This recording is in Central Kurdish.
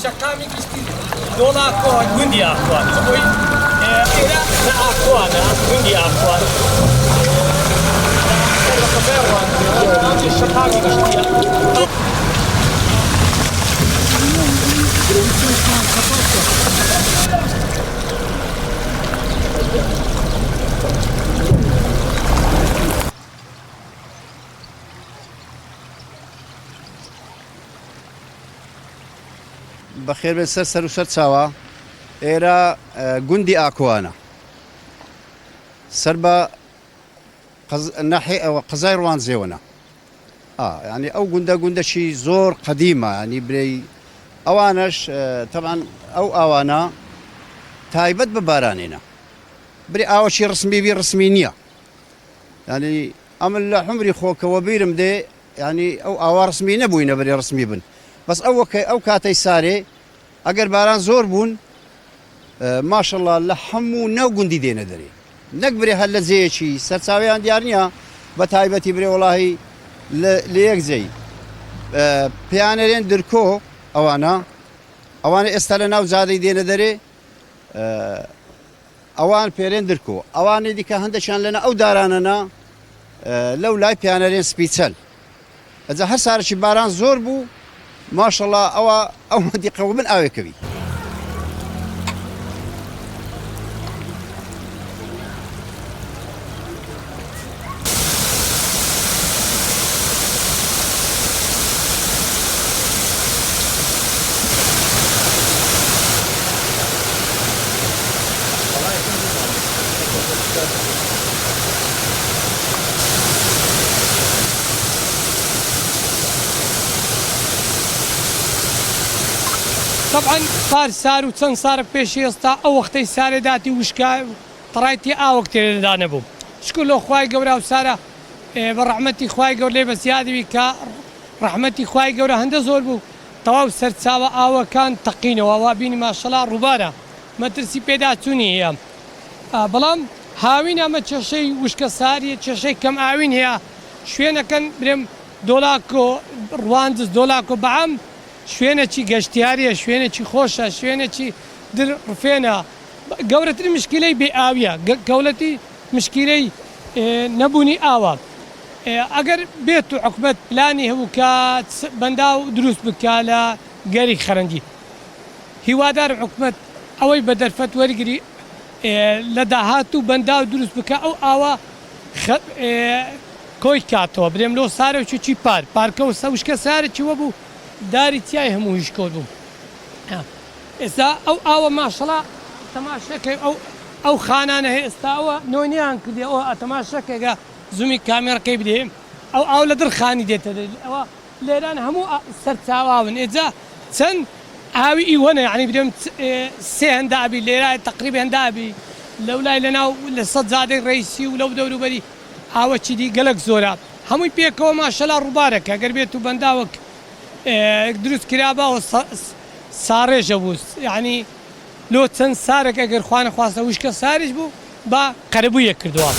شقامي كشتي دولا كو غندي اخوان خوي ايرا نا اخوان غندي اخوان شقامي كشتي بخير بن سر وسر سوا إيرا جندي أكوانا سربا ناحية قزاي روان زيونا يعني أو جندا شي زور قديمة يعني بري أوانش طبعا أوانا تايبت ببارانينا بري أوشي رسمي بي رسمينية يعني أمل حمري خوك وبيرم دي يعني أو رسمي نبوينا بري رسمي بن بس أو كاتي ساري أجر باران زور بون ما شاء الله لحمو نو جندي دينا دري نكبري هلا زي شيء سرساوي عند يارنيا بتايبتي بري والله ليك زي بيانرين دركو أوانا استلنا وزادي دينا دري أوان بيرين دركو أوان دي كهندشان لنا أو داراننا لو لا بيانرين سبيتسل إذا هالسار شي باران زور بو ما شاء الله أو دي قوي من أوي كبي طبعا صار وتسن صار بيشي استا او وقتي ساري داتي وشكا طرايتي وقت اللي نبو شكون له خواي قورا وسارة برحمتي خواي قور لي بس يادي بك رحمتي خواي قورا هند زور بو طواو سرت ساوا او كان تقينه وابيني ما شاء الله ربانا ما ترسي بيدا توني هي بلام هاوين اما تشي وشكا ساري تشي كم اوين هي شوينا كان بريم دولاكو رواندز دولاكو بعم شوينه شي قشتياريه شوينه شي خوشه شوينه شي در رفينا قولتي مشكله بآويه قولتي مشكله نبوني آوا اگر بيتو عقبت بلاني هو كات بنداو دروس بكالا قاري خرنجي هوادار عقبت اوي بدر فتوري لداهاتو بنداو دروس بكا او آوا كوي كاتو بريم لو سارو شي باركو سوشكا ساري شي وبو داري تياي همو يشكودو إذا أو ما شاء الله تماشى أو خانانه استاوا نونيان كذي أو تماشى كذا زومي كاميرا كيف ده أو لدر خاني ده أو ليران همو سرت سواون إذا سن هاوي إيوانا يعني بدهم سهن دابي ليران تقريبا دابي لولا لنا لصد زاد الرئيسي ولو دورو بري هاو كذي قلق زورا همو بيكو ما شاء الله ربارك أقرب بيتو بنداوك دروس كرابة وصار جبوس يعني لو تن سارك أجر خوان خواسته وش كسارج بو با قربوية كردوها